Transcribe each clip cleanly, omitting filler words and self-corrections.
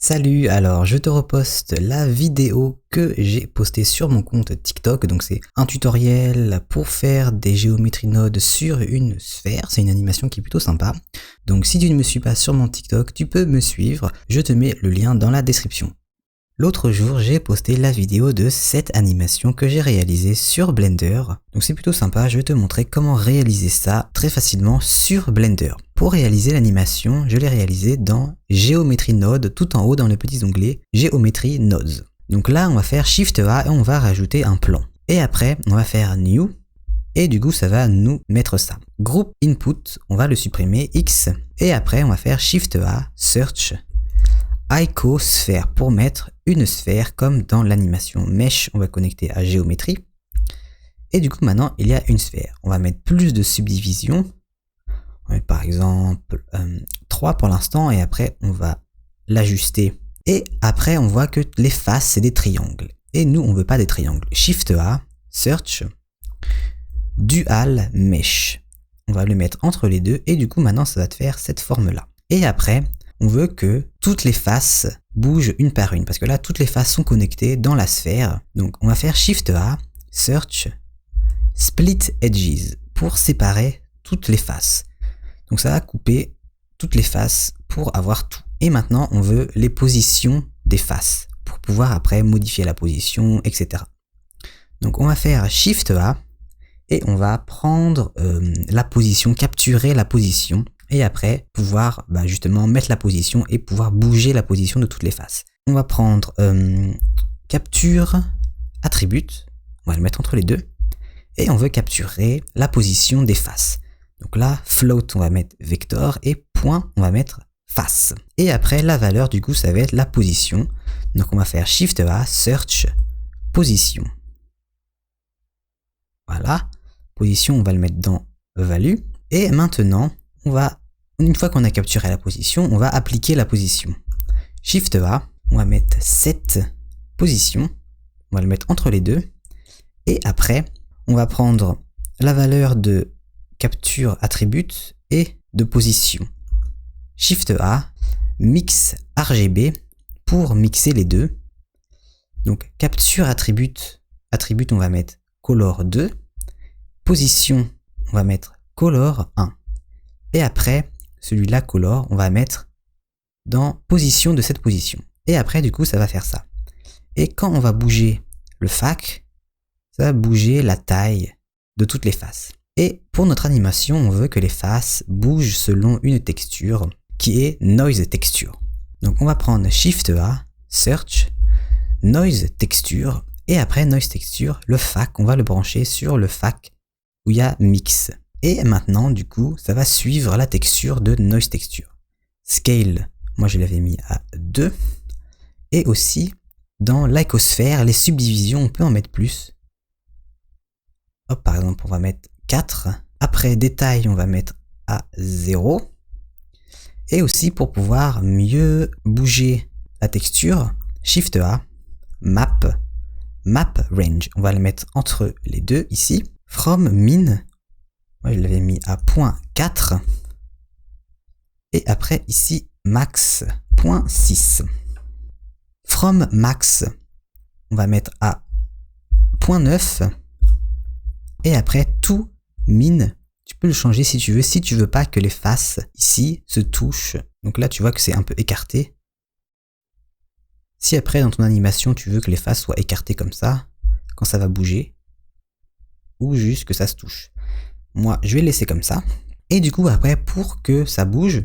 Salut, alors je te reposte la vidéo que j'ai postée sur mon compte TikTok. Donc c'est un tutoriel pour faire des géométries nodes sur une sphère. C'est une animation qui est plutôt sympa. Donc si tu ne me suis pas sur mon TikTok, tu peux me suivre. Je te mets le lien dans la description. L'autre jour, j'ai posté la vidéo de cette animation que j'ai réalisée sur Blender. Donc c'est plutôt sympa, je vais te montrer comment réaliser ça très facilement sur Blender. Pour réaliser l'animation, je l'ai réalisée dans Geometry Node, tout en haut dans le petit onglet Geometry Nodes. Donc là, on va faire Shift A et on va rajouter un plan. Et après, on va faire New. Et du coup, ça va nous mettre ça. Group Input, on va le supprimer, X. Et après, on va faire Shift A, Search, Icosphère pour mettre une sphère comme dans l'animation Mesh, on va connecter à géométrie. Et du coup maintenant il y a une sphère. On va mettre plus de subdivisions. On va mettre par exemple 3 pour l'instant et après on va l'ajuster. Et après on voit que les faces c'est des triangles. Et nous on veut pas des triangles. Shift A, Search, Dual Mesh. On va le mettre entre les deux et du coup maintenant ça va te faire cette forme là. Et après on veut que toutes les faces bougent une par une, parce que là, toutes les faces sont connectées dans la sphère. Donc, on va faire Shift A, Search, Split Edges, pour séparer toutes les faces. Donc, ça va couper toutes les faces pour avoir tout. Et maintenant, on veut les positions des faces, pour pouvoir après modifier la position, etc. Donc, on va faire Shift A, et on va prendre la position, capturer la position, et après pouvoir justement mettre la position et pouvoir bouger la position de toutes les faces. On va prendre capture attribute, on va le mettre entre les deux, et on veut capturer la position des faces. Donc là, float, on va mettre vector, et point, on va mettre face. Et après, la valeur du coup, ça va être la position. Donc on va faire Shift A, Search, position. Voilà, position, on va le mettre dans value, et maintenant, une fois qu'on a capturé la position, on va appliquer la position. Shift A, on va mettre set position, on va le mettre entre les deux, et après, on va prendre la valeur de capture attribute et de position. Shift A, mix RGB pour mixer les deux. Donc capture attribute, on va mettre color 2, position, on va mettre color 1. Et après, celui-là, color, on va mettre dans position de cette position. Et après, du coup, ça va faire ça. Et quand on va bouger le fac, ça va bouger la taille de toutes les faces. Et pour notre animation, on veut que les faces bougent selon une texture qui est Noise Texture. Donc on va prendre Shift A, Search, Noise Texture, et après Noise Texture, le fac, on va le brancher sur le fac où il y a Mix. Et maintenant, du coup, ça va suivre la texture de Noise Texture. Scale, moi je l'avais mis à 2. Et aussi, dans l'icosphère, les subdivisions, on peut en mettre plus. Hop, par exemple, on va mettre 4. Après, détail, on va mettre à 0. Et aussi, pour pouvoir mieux bouger la texture, Shift A, Map Range. On va le mettre entre les deux ici. From Min, moi je l'avais mis à 0.4. Et après ici max 0.6. From max, on va mettre à 0.9. Et après tout min, tu peux le changer si tu veux. Si tu veux pas que les faces ici se touchent. Donc là tu vois que c'est un peu écarté. Si après dans ton animation tu veux que les faces soient écartées comme ça, quand ça va bouger, ou juste que ça se touche. Moi, je vais le laisser comme ça. Et du coup, après, pour que ça bouge,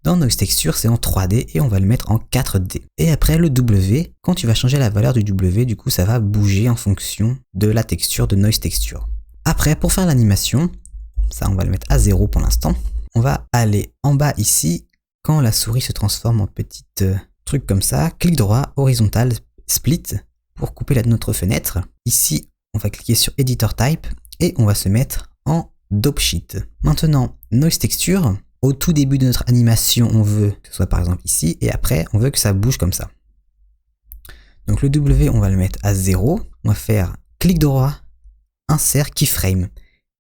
dans Noise Texture, c'est en 3D et on va le mettre en 4D. Et après, le W, quand tu vas changer la valeur du W, du coup, ça va bouger en fonction de la texture de Noise Texture. Après, pour faire l'animation, ça, on va le mettre à 0 pour l'instant. On va aller en bas ici. Quand la souris se transforme en petit truc comme ça, clic droit, horizontal, split, pour couper notre fenêtre. Ici, on va cliquer sur Editor Type et on va se mettre en Dope Sheet. Maintenant, Noise Texture, au tout début de notre animation, on veut que ce soit par exemple ici, et après, on veut que ça bouge comme ça. Donc le W, on va le mettre à 0. On va faire clic droit, insert keyframe.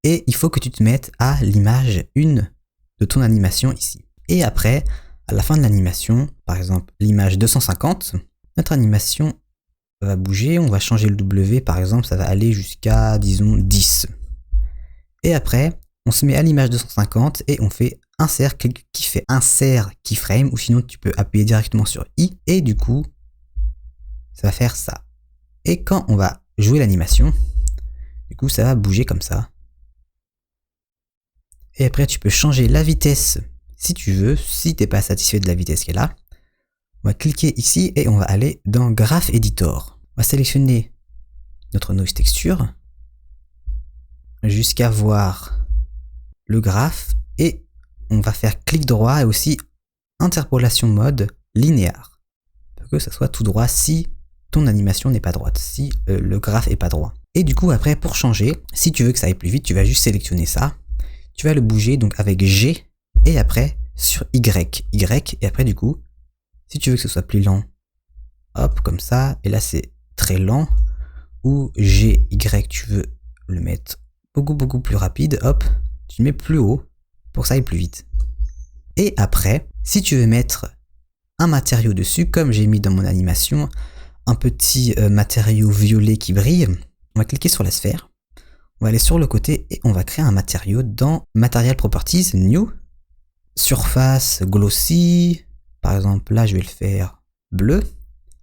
Et il faut que tu te mettes à l'image 1 de ton animation ici. Et après, à la fin de l'animation, par exemple l'image 250, notre animation va bouger, on va changer le W, par exemple ça va aller jusqu'à, disons, 10. Et après, on se met à l'image 250 et on fait insert qui fait insert keyframe, ou sinon tu peux appuyer directement sur I, et du coup, ça va faire ça. Et quand on va jouer l'animation, du coup ça va bouger comme ça. Et après tu peux changer la vitesse si tu veux, si t'es pas satisfait de la vitesse qu'elle a. On va cliquer ici et on va aller dans Graph Editor. On va sélectionner notre noise texture jusqu'à voir le graphe et on va faire clic droit et aussi interpolation mode linéaire pour que ça soit tout droit si ton animation n'est pas droite, si le graphe est pas droit. Et du coup après, pour changer, si tu veux que ça aille plus vite, tu vas juste sélectionner ça, tu vas le bouger donc avec G et après sur Y et après du coup si tu veux que ce soit plus lent, hop comme ça, et là c'est très lent, ou G, Y, tu veux le mettre beaucoup plus rapide, hop, tu le mets plus haut pour que ça aille plus vite. Et après, si tu veux mettre un matériau dessus, comme j'ai mis dans mon animation, un petit matériau violet qui brille, on va cliquer sur la sphère, on va aller sur le côté et on va créer un matériau dans Material Properties, New, Surface, Glossy, par exemple là je vais le faire bleu,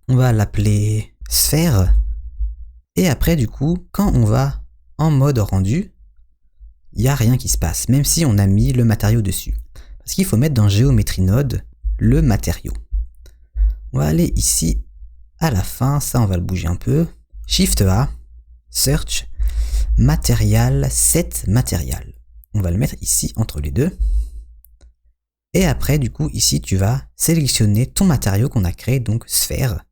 on va l'appeler sphère, et après du coup, quand on va en mode rendu, il n'y a rien qui se passe, même si on a mis le matériau dessus. Parce qu'il faut mettre dans Geometry Node le matériau. On va aller ici à la fin, ça on va le bouger un peu. Shift A, Search, Material, Set Material. On va le mettre ici entre les deux. Et après du coup ici tu vas sélectionner ton matériau qu'on a créé, donc sphère.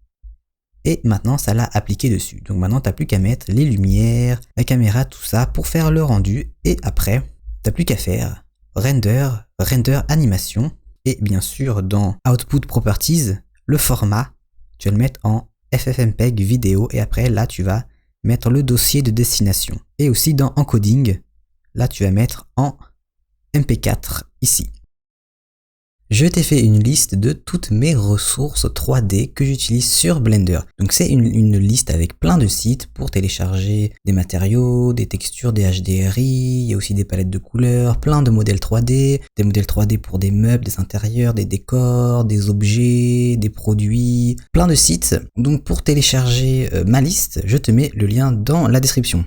Et maintenant ça l'a appliqué dessus. Donc maintenant tu n'as plus qu'à mettre les lumières, la caméra, tout ça pour faire le rendu. Et après, tu n'as plus qu'à faire render animation. Et bien sûr dans Output Properties, le format, tu vas le mettre en FFmpeg vidéo. Et après là tu vas mettre le dossier de destination. Et aussi dans Encoding, là tu vas mettre en MP4 ici. Je t'ai fait une liste de toutes mes ressources 3D que j'utilise sur Blender. Donc c'est une liste avec plein de sites pour télécharger des matériaux, des textures, des HDRI, il y a aussi des palettes de couleurs, plein de modèles 3D, des modèles 3D pour des meubles, des intérieurs, des décors, des objets, des produits, plein de sites. Donc pour télécharger ma liste, je te mets le lien dans la description.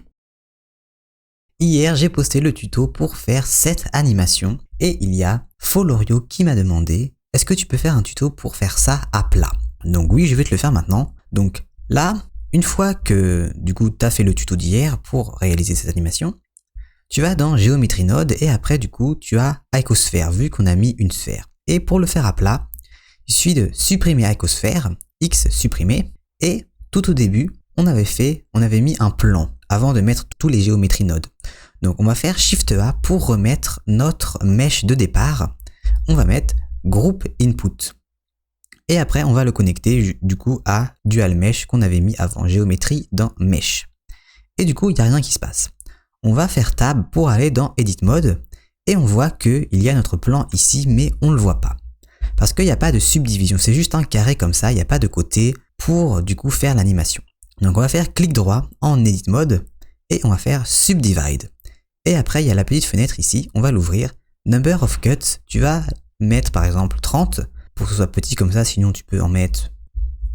Hier, j'ai posté le tuto pour faire cette animation et il y a Folorio qui m'a demandé « Est-ce que tu peux faire un tuto pour faire ça à plat ?» Donc oui, je vais te le faire maintenant. Donc là, une fois que du coup tu as fait le tuto d'hier pour réaliser cette animation, tu vas dans Geometry Node et après du coup tu as Icosphere vu qu'on a mis une sphère. Et pour le faire à plat, il suffit de supprimer Icosphere, X supprimer, et tout au début, on avait mis un plan avant de mettre tous les Geometry Nodes. Donc on va faire Shift A pour remettre notre mesh de départ. On va mettre Group Input. Et après on va le connecter du coup à Dual Mesh qu'on avait mis avant, géométrie dans Mesh. Et du coup il n'y a rien qui se passe. On va faire Tab pour aller dans Edit Mode et on voit qu'il y a notre plan ici mais on ne le voit pas. Parce qu'il n'y a pas de subdivision, c'est juste un carré comme ça, il n'y a pas de côté pour du coup faire l'animation. Donc on va faire clic droit en Edit Mode et on va faire Subdivide. Et après il y a la petite fenêtre ici, on va l'ouvrir. Number of Cuts, tu vas mettre par exemple 30 pour que ce soit petit comme ça, sinon tu peux en mettre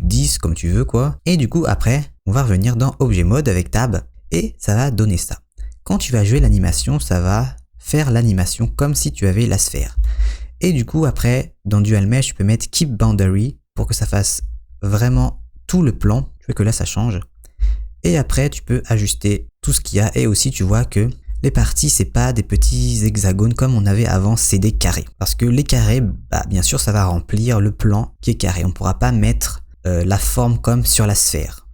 10 comme tu veux quoi. Et du coup après on va revenir dans Objet Mode avec Tab et ça va donner ça. Quand tu vas jouer l'animation, ça va faire l'animation comme si tu avais la sphère. Et du coup après dans Dual Mesh tu peux mettre Keep Boundary pour que ça fasse vraiment tout le plan. Tu vois que là ça change. Et après tu peux ajuster tout ce qu'il y a et aussi tu vois que les parties c'est pas des petits hexagones comme on avait avant, c'est des carrés. Parce que les carrés, bien sûr ça va remplir le plan qui est carré. On pourra pas mettre la forme comme sur la sphère.